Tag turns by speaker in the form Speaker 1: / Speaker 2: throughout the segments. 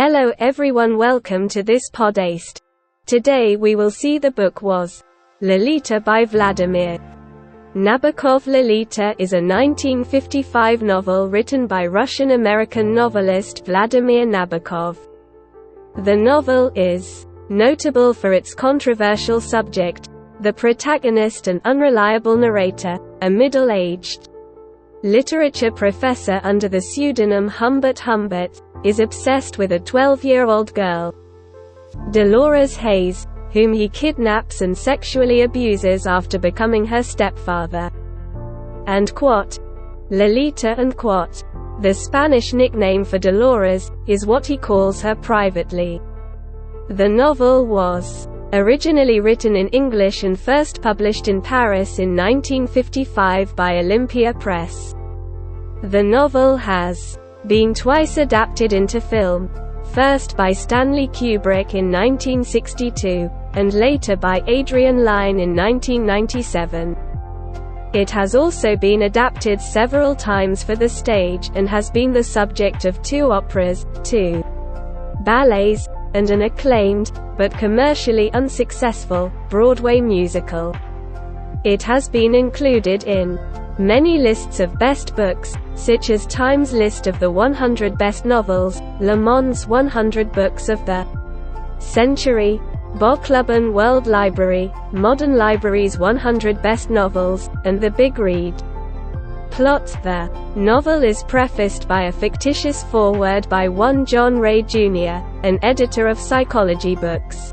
Speaker 1: Hello everyone, welcome to this podcast. Today we will see the book was Lolita by Vladimir Nabokov. Lolita is a 1955 novel written by Russian-American novelist Vladimir Nabokov. The novel is notable for its controversial subject, the protagonist and unreliable narrator, a middle-aged literature professor under the pseudonym Humbert Humbert, is obsessed with a 12-year-old girl, Dolores Haze, whom he kidnaps and sexually abuses after becoming her stepfather. And Lolita and the Spanish nickname for Dolores, is what he calls her privately. The novel was originally written in English and first published in Paris in 1955 by Olympia Press. The novel has been twice adapted into film, first by Stanley Kubrick in 1962, and later by Adrian Lyne in 1997. It has also been adapted several times for the stage, and has been the subject of 2 operas, 2 ballets, and an acclaimed, but commercially unsuccessful, Broadway musical. It has been included in many lists of best books, such as Time's list of the 100 best novels, Le Monde's 100 books of the century, Böckklubben World Library, Modern Library's 100 best novels, and The Big Read. Plot: the novel is prefaced by a fictitious foreword by one John Ray Jr., an editor of psychology books.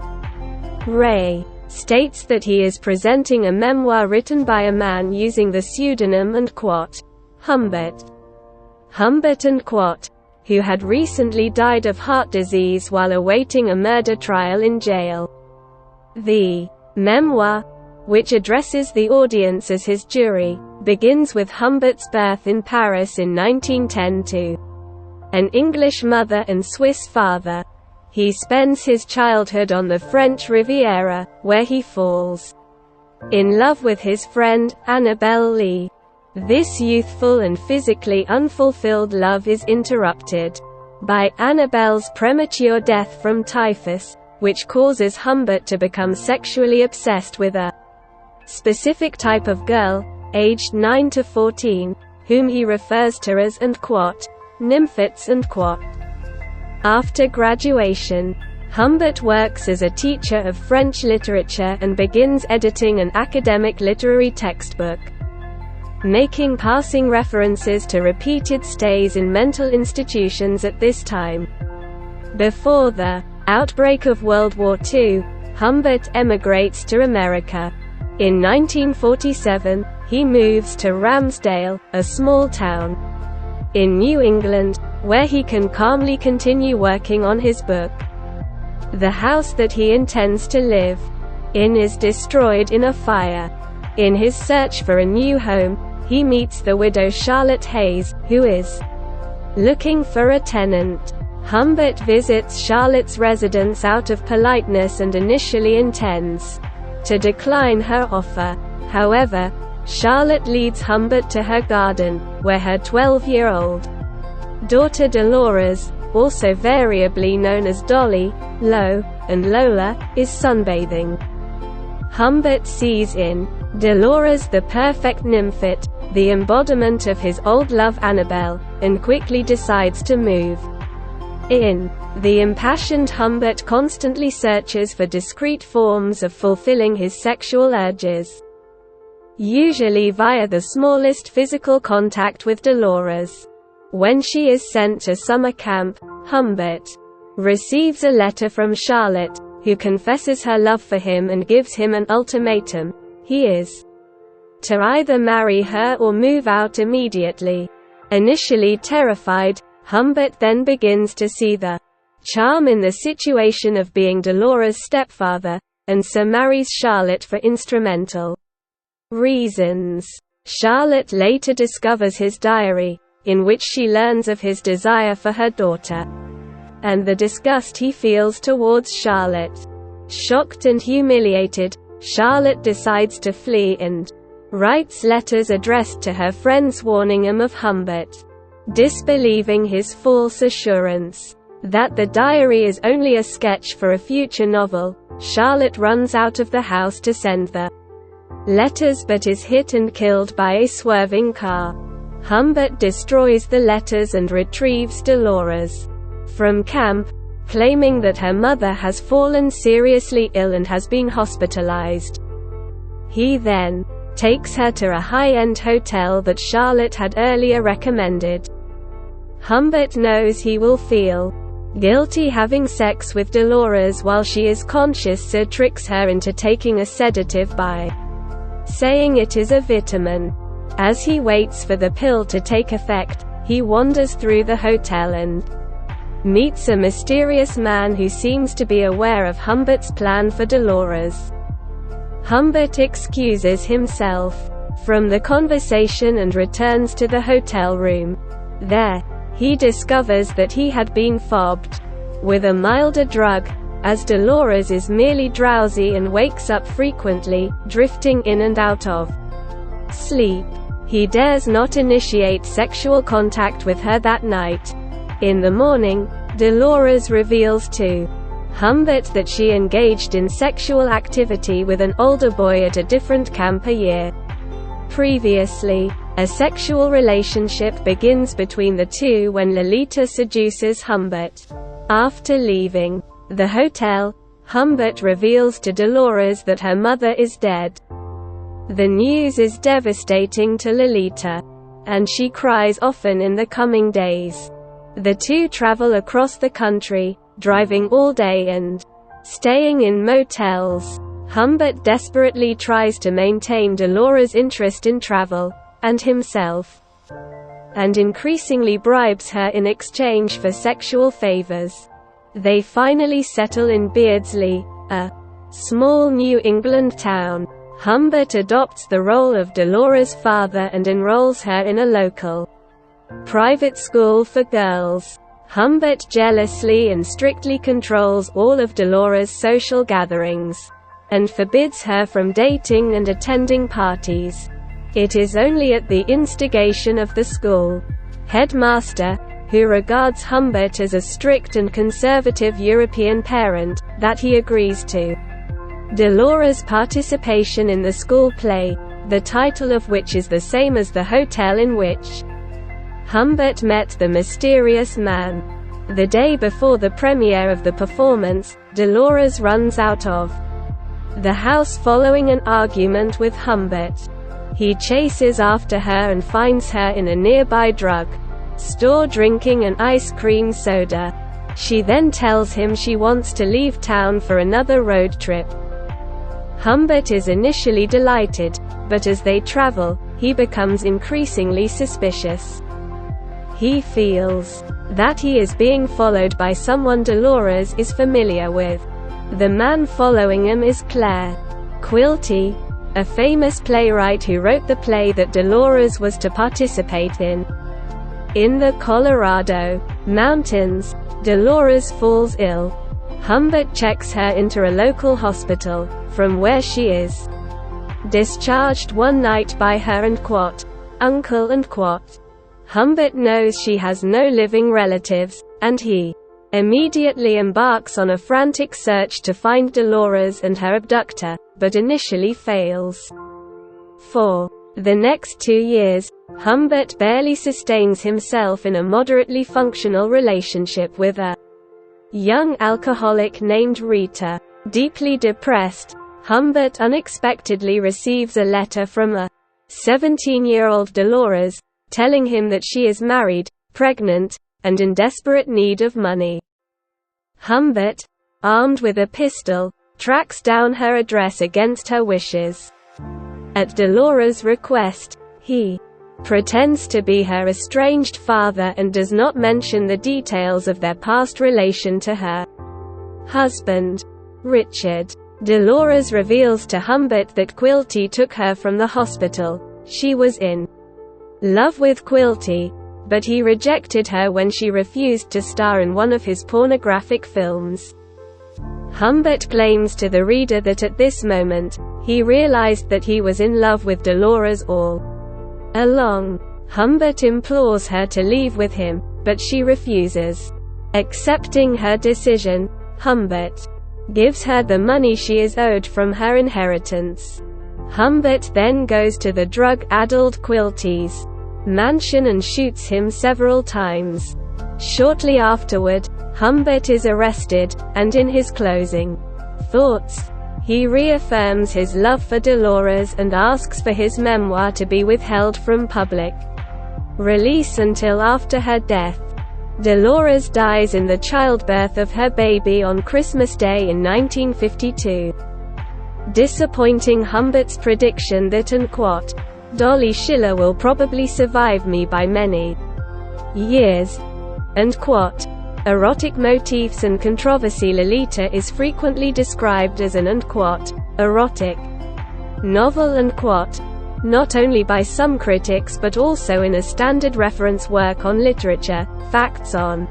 Speaker 1: Ray states that he is presenting a memoir written by a man using the pseudonym and Humbert. Humbert and who had recently died of heart disease while awaiting a murder trial in jail. The memoir, which addresses the audience as his jury, begins with Humbert's birth in Paris in 1910 to an English mother and Swiss father. He spends his childhood on the French Riviera, where he falls in love with his friend, Annabelle Lee. This youthful and physically unfulfilled love is interrupted by Annabelle's premature death from typhus, which causes Humbert to become sexually obsessed with a specific type of girl, aged 9 to 14, whom he refers to as nymphets and After graduation, Humbert works as a teacher of French literature and begins editing an academic literary textbook, making passing references to repeated stays in mental institutions at this time. Before the outbreak of World War II, Humbert emigrates to America. In 1947, he moves to Ramsdale, a small town in New England, where he can calmly continue working on his book. The house that he intends to live in is destroyed in a fire. In his search for a new home, he meets the widow Charlotte Haze, who is looking for a tenant. Humbert visits Charlotte's residence out of politeness and initially intends to decline her offer. However, Charlotte leads Humbert to her garden, where her 12-year-old daughter Dolores, also variably known as Dolly, Lo, and Lola, is sunbathing. Humbert sees in Dolores the perfect nymphet, the embodiment of his old love Annabelle, and quickly decides to move in. The impassioned Humbert constantly searches for discreet forms of fulfilling his sexual urges, usually via the smallest physical contact with Dolores. When she is sent to summer camp, Humbert receives a letter from Charlotte, who confesses her love for him and gives him an ultimatum. He is to either marry her or move out immediately. Initially terrified, Humbert then begins to see the charm in the situation of being Dolores' stepfather, and so marries Charlotte for instrumental reasons. Charlotte later discovers his diary, in which she learns of his desire for her daughter, and the disgust he feels towards Charlotte. Shocked and humiliated, Charlotte decides to flee and writes letters addressed to her friends warning him of Humbert disbelieving his false assurance. that the diary is only a sketch for a future novel, Charlotte runs out of the house to send the letters but is hit and killed by a swerving car. Humbert destroys the letters and retrieves Dolores from camp, claiming that her mother has fallen seriously ill and has been hospitalized. He then takes her to a high-end hotel that Charlotte had earlier recommended. Humbert knows he will feel guilty having sex with Dolores while she is conscious, so tricks her into taking a sedative by saying it is a vitamin. As he waits for the pill to take effect, he wanders through the hotel and meets a mysterious man who seems to be aware of Humbert's plan for Dolores. Humbert excuses himself from the conversation and returns to the hotel room. There, he discovers that he had been fobbed with a milder drug, as Dolores is merely drowsy and wakes up frequently, drifting in and out of sleep. He dares not initiate sexual contact with her that night. In the morning, Dolores reveals to Humbert that she engaged in sexual activity with an older boy at a different camp a year previously. A sexual relationship begins between the two when Lolita seduces Humbert. After leaving the hotel, Humbert reveals to Dolores that her mother is dead. The news is devastating to Lolita, and she cries often in the coming days. The two travel across the country, driving all day and staying in motels. Humbert desperately tries to maintain Dolores' interest in travel and himself, and increasingly bribes her in exchange for sexual favors. They finally settle in Beardsley, a small New England town. Humbert adopts the role of Dolores' father and enrolls her in a local private school for girls. Humbert jealously and strictly controls all of Dolores' social gatherings, and forbids her from dating and attending parties. It is only at the instigation of the school headmaster, who regards Humbert as a strict and conservative European parent, that he agrees to Dolores' participation in the school play, the title of which is the same as the hotel in which Humbert met the mysterious man. The day before the premiere of the performance, Dolores runs out of the house following an argument with Humbert. He chases after her and finds her in a nearby drug store drinking an ice cream soda. She then tells him she wants to leave town for another road trip. Humbert is initially delighted, but as they travel, he becomes increasingly suspicious. He feels that he is being followed by someone Dolores is familiar with. The man following him is Claire Quilty, a famous playwright who wrote the play that Dolores was to participate in. In the Colorado mountains, Dolores falls ill. Humbert checks her into a local hospital, from where she is discharged one night by her and Quat, uncle and Quat. Humbert knows she has no living relatives, and he immediately embarks on a frantic search to find Dolores and her abductor, but initially fails. For the next 2 years, Humbert barely sustains himself in a moderately functional relationship with a young alcoholic named Rita. Deeply depressed, Humbert unexpectedly receives a letter from a 17-year-old Dolores, telling him that she is married, pregnant, and in desperate need of money. Humbert, armed with a pistol, tracks down her address against her wishes. At Dolores' request, he pretends to be her estranged father and does not mention the details of their past relation to her husband, Richard. Dolores reveals to Humbert that Quilty took her from the hospital. She was in love with Quilty, but he rejected her when she refused to star in one of his pornographic films. Humbert claims to the reader that at this moment, he realized that he was in love with Dolores all along. Humbert implores her to leave with him, but she refuses. Accepting her decision, Humbert gives her the money she is owed from her inheritance. Humbert then goes to the drug-addled Quilty's mansion and shoots him several times. Shortly afterward, Humbert is arrested, and in his closing thoughts, he reaffirms his love for Dolores and asks for his memoir to be withheld from public release until after her death. Dolores dies in the childbirth of her baby on Christmas Day in 1952. Disappointing Humbert's prediction that Dolly Schiller will probably survive me by many years, erotic motifs and controversy. Lolita is frequently described as an erotic novel not only by some critics but also in a standard reference work on literature, Facts on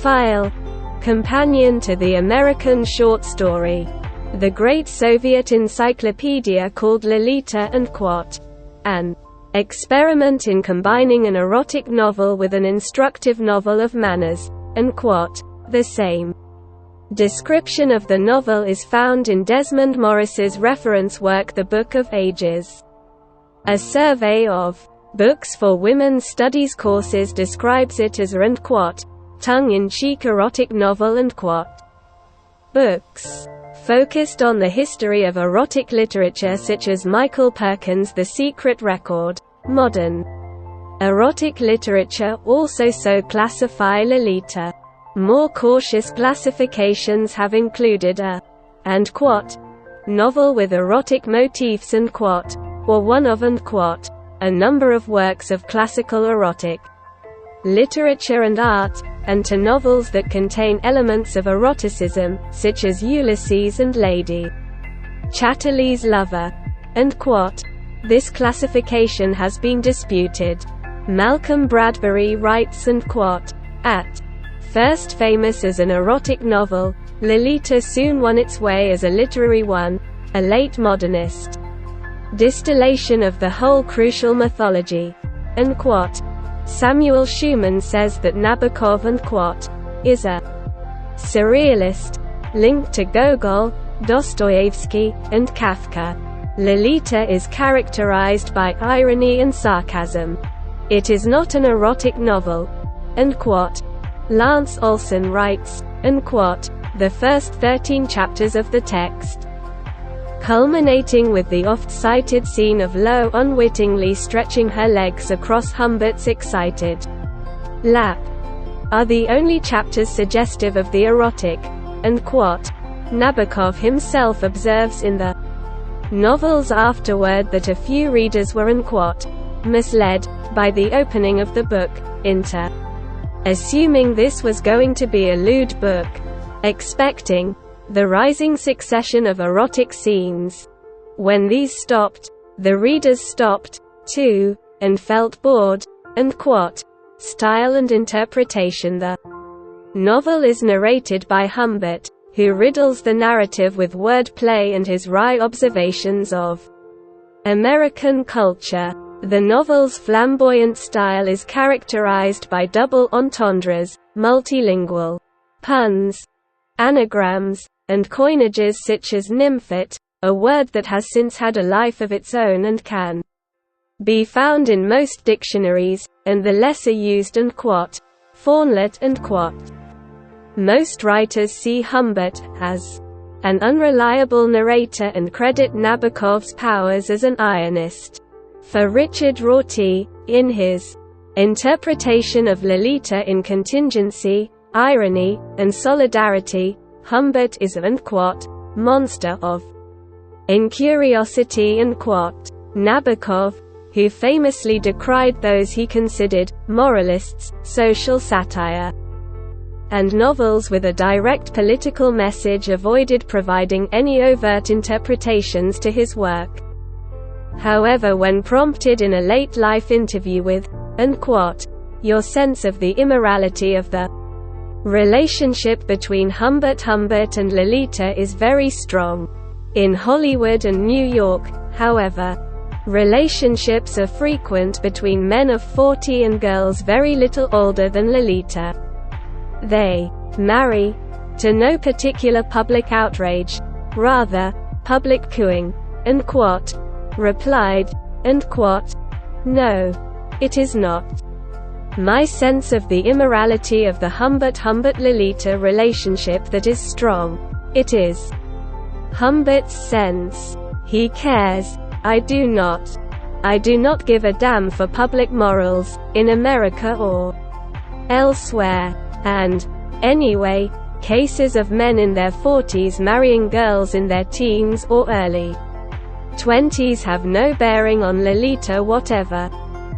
Speaker 1: File, companion to the American short story The Great Soviet Encyclopedia, called Lolita an experiment in combining an erotic novel with an instructive novel of manners, the same description of the novel is found in Desmond Morris's reference work The Book of Ages. A survey of books for women's studies courses describes it as a tongue-in-cheek erotic novel. Books focused on the history of erotic literature such as Michael Perkins' The Secret Record, Modern Erotic Literature also so classify Lolita. More cautious classifications have included a novel with erotic motifs or one of a number of works of classical erotic literature and art, and to novels that contain elements of eroticism, such as Ulysses and Lady Chatterley's Lover. This classification has been disputed. Malcolm Bradbury writes at first famous as an erotic novel, Lolita soon won its way as a literary one, a late modernist distillation of the whole crucial mythology. Samuel Schumann says that Nabokov is a surrealist, linked to Gogol, Dostoevsky, and Kafka. Lolita is characterized by irony and sarcasm. It is not an erotic novel. Lance Olson writes, the first 13 chapters of the text, culminating with the oft-cited scene of Lo unwittingly stretching her legs across Humbert's excited lap, are the only chapters suggestive of the erotic. Nabokov himself observes in the novels afterward that a few readers were misled by the opening of the book, assuming this was going to be a lewd book, expecting the rising succession of erotic scenes. When these stopped, the readers stopped, too, and felt bored. Style and interpretation. The novel is narrated by Humbert, who riddles the narrative with word-play and his wry observations of American culture. The novel's flamboyant style is characterized by double entendres, multilingual puns, anagrams, and coinages such as nymphet, a word that has since had a life of its own and can be found in most dictionaries, and the lesser used faunlet and Most writers see Humbert as an unreliable narrator and credit Nabokov's powers as an ironist. For Richard Rorty, in his interpretation of Lolita in Contingency, Irony, and Solidarity, Humbert is an monster of incuriosity. Nabokov, who famously decried those he considered moralists, social satire, and novels with a direct political message, avoided providing any overt interpretations to his work. However, when prompted in a late-life interview with your sense of the immorality of the relationship between Humbert Humbert and Lolita is very strong. In Hollywood and New York, however, relationships are frequent between men of 40 and girls very little older than Lolita. They marry to no particular public outrage, rather, public cooing, and quote, replied, and quote, no, it is not. My sense of the immorality of the Humbert Lolita relationship that is strong. It is Humbert's sense. He cares. I do not. I do not give a damn for public morals, in America or elsewhere. And, anyway, cases of men in their 40s marrying girls in their teens or early 20s have no bearing on Lolita whatever.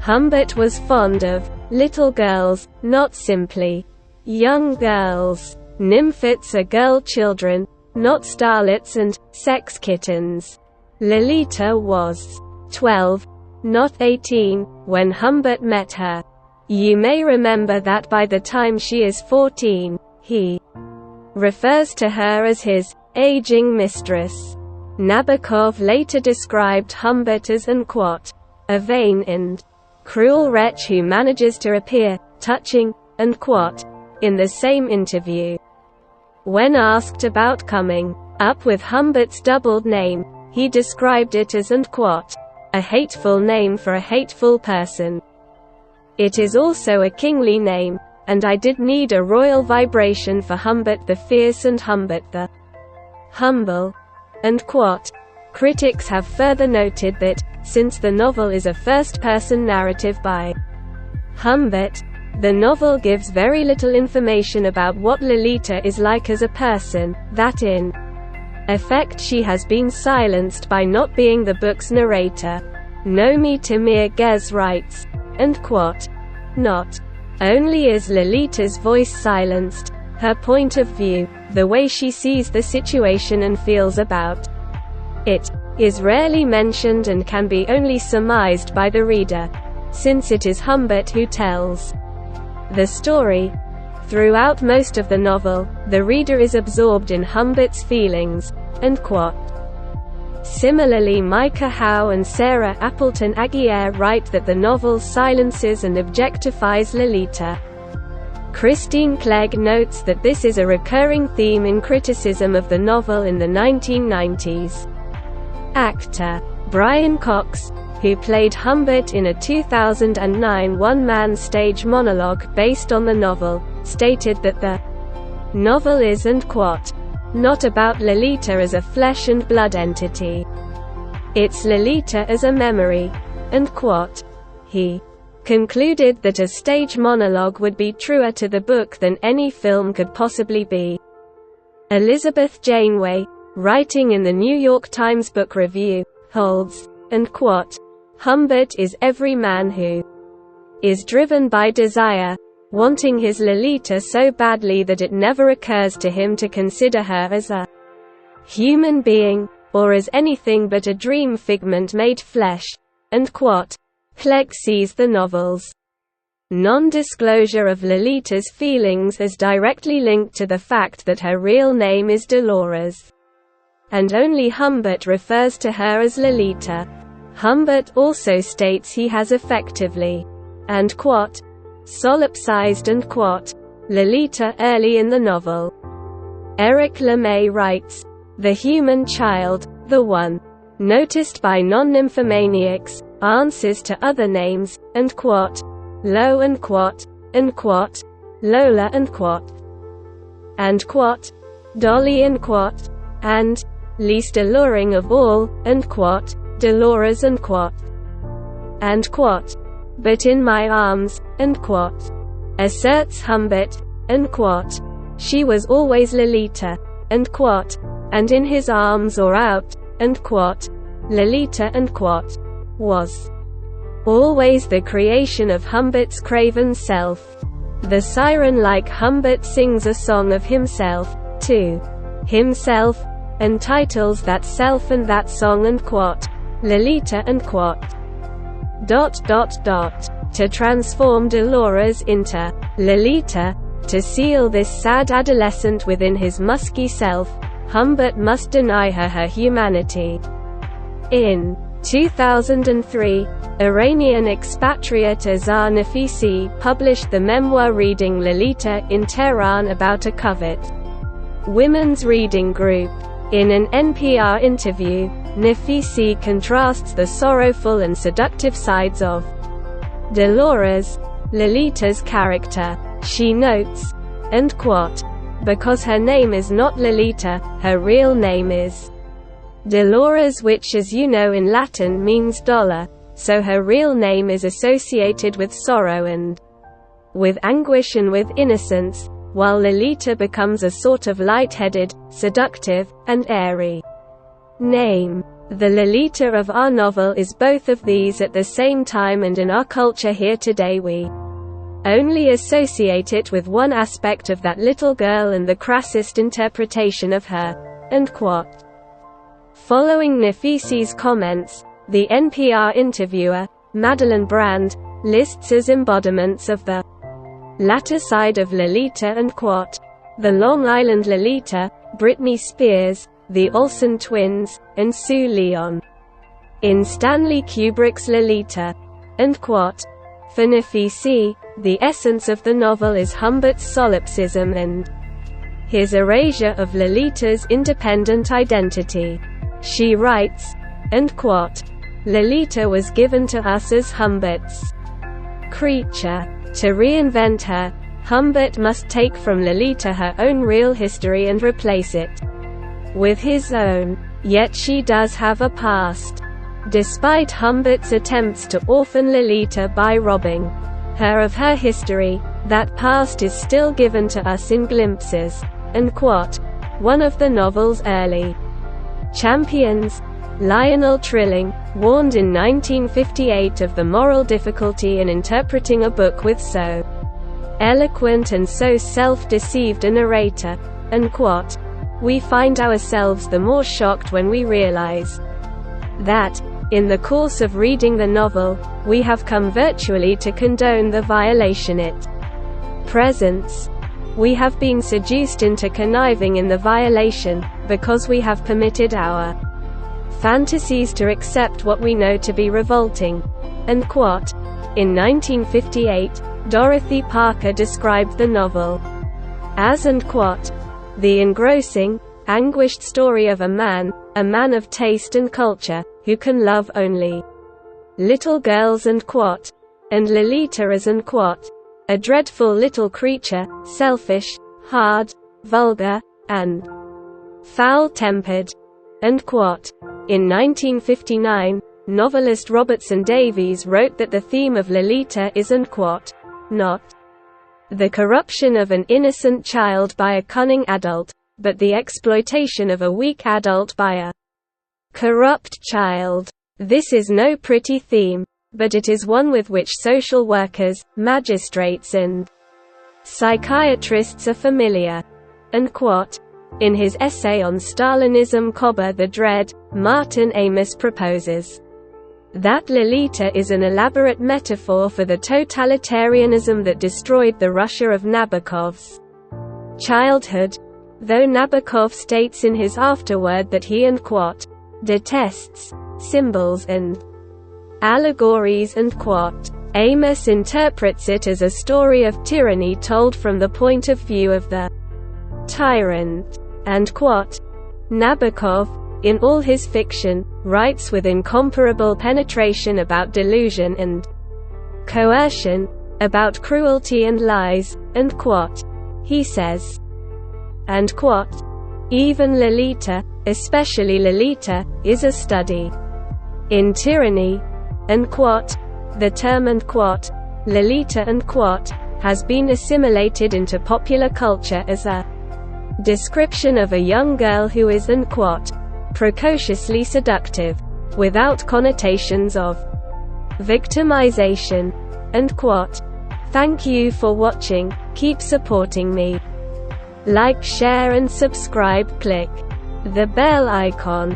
Speaker 1: Humbert was fond of little girls, not simply young girls. Nymphets are girl children, not starlets and sex kittens. Lolita was 12, not 18, when Humbert met her. You may remember that by the time she is 14, he refers to her as his aging mistress. Nabokov later described Humbert as unquote, a vain and cruel wretch who manages to appear touching, unquote, in the same interview. When asked about coming up with Humbert's doubled name, he described it as unquote, a hateful name for a hateful person. It is also a kingly name, and I did need a royal vibration for Humbert the Fierce and Humbert the Humble. Unquote. Critics have further noted that, since the novel is a first-person narrative by Humbert, the novel gives very little information about what Lolita is like as a person, that in effect she has been silenced by not being the book's narrator. Nomi Tamir Gez writes, unquote, not only is Lolita's voice silenced, her point of view, the way she sees the situation and feels about it, is rarely mentioned and can be only surmised by the reader, since it is Humbert who tells the story. Throughout most of the novel, the reader is absorbed in Humbert's feelings, unquote. Similarly, Micah Howe and Sarah Appleton Aguirre write that the novel silences and objectifies Lolita. Christine Clegg notes that this is a recurring theme in criticism of the novel in the 1990s. Actor Brian Cox, who played Humbert in a 2009 one-man stage monologue based on the novel, stated that the novel is, unquote, not about Lolita as a flesh and blood entity. It's Lolita as a memory, unquote. He concluded that a stage monologue would be truer to the book than any film could possibly be. Elizabeth Janeway, writing in the New York Times Book Review, holds, unquote, Humbert is every man who is driven by desire, wanting his Lolita so badly that it never occurs to him to consider her as a human being, or as anything but a dream figment made flesh, unquote. Clegg sees the novel's non-disclosure of Lolita's feelings as directly linked to the fact that her real name is Dolores, and only Humbert refers to her as Lolita. Humbert also states he has effectively, and quote, solipsized and quote, Lolita early in the novel. Eric LeMay writes, the human child, the one noticed by non-nymphomaniacs, answers to other names, and quote, Lo and quote, Lola and quote, Dolly and quote, and, least alluring of all, and quote, Dolores and quote, but in my arms, and quote, asserts Humbert, and quote, she was always Lolita, and quote, and in his arms or out, and quote, Lolita and quote, was always the creation of Humbert's craven self. The siren-like Humbert sings a song of himself, to himself, and titles that self and that song and quote, Lolita and quote, to transform Dolores into Lolita, to seal this sad adolescent within his musky self, Humbert must deny her humanity. In 2003, Iranian expatriate Azar Nafisi published the memoir Reading Lolita in Tehran about a covert women's reading group. In an NPR interview, Nafisi contrasts the sorrowful and seductive sides of Dolores, Lolita's character. She notes, and quote, "Because her name is not Lolita, her real name is Dolores, which, as you know, in Latin means dollar, so her real name is associated with sorrow and with anguish and with innocence, while Lolita becomes a sort of light-headed, seductive, and airy name. The Lolita of our novel is both of these at the same time, and in our culture here today we only associate it with one aspect of that little girl and the crassest interpretation of her." End quote. Following Nafisi's comments, the NPR interviewer, Madeline Brand, lists as embodiments of the latter side of Lolita and quote, "The Long Island Lolita, Britney Spears, the Olsen twins, and Sue Leon in Stanley Kubrick's Lolita." End quote. For Nafisi, the essence of the novel is Humbert's solipsism and his erasure of Lolita's independent identity. She writes, and quote, "Lolita was given to us as Humbert's creature. To reinvent her, Humbert must take from Lolita her own real history and replace it with his own. Yet she does have a past. Despite Humbert's attempts to orphan Lolita by robbing her of her history, that past is still given to us in glimpses." End quote. One of the novel's early champions, Lionel Trilling, warned in 1958 of the moral difficulty in interpreting a book with so eloquent and so self-deceived a narrator. End quote. "We find ourselves the more shocked when we realize that, in the course of reading the novel, we have come virtually to condone the violation it presents. We have been seduced into conniving in the violation, because we have permitted our fantasies to accept what we know to be revolting." End quote. In 1958, Dorothy Parker described the novel as, and quote, "the engrossing, anguished story of a man of taste and culture, who can love only little girls," end quote, and Lolita as, end quote, "a dreadful little creature, selfish, hard, vulgar, and foul-tempered," end quote. In 1959, novelist Robertson Davies wrote that the theme of Lolita is, end quote, "not the corruption of an innocent child by a cunning adult, but the exploitation of a weak adult by a corrupt child. This is no pretty theme, but it is one with which social workers, magistrates and psychiatrists are familiar." End quote. In his essay on Stalinism Cobber the Dread, Martin Amis proposes that Lolita is an elaborate metaphor for the totalitarianism that destroyed the Russia of Nabokov's childhood, though Nabokov states in his afterword that he, end quote, "detests symbols and allegories," end quote. Amos interprets it as a story of tyranny told from the point of view of the tyrant. End quote. Nabokov, in all his fiction, writes with incomparable penetration about delusion and coercion, about cruelty and lies, end quote. He says, end quote, "Even Lolita, especially Lolita, is a study in tyranny," end quote. The term, end quote, Lolita, end quote, has been assimilated into popular culture as a description of a young girl who is, end quote, precociously seductive, without connotations of victimization, end quote. Thank you for watching, keep supporting me. Like, share and subscribe, click the bell icon.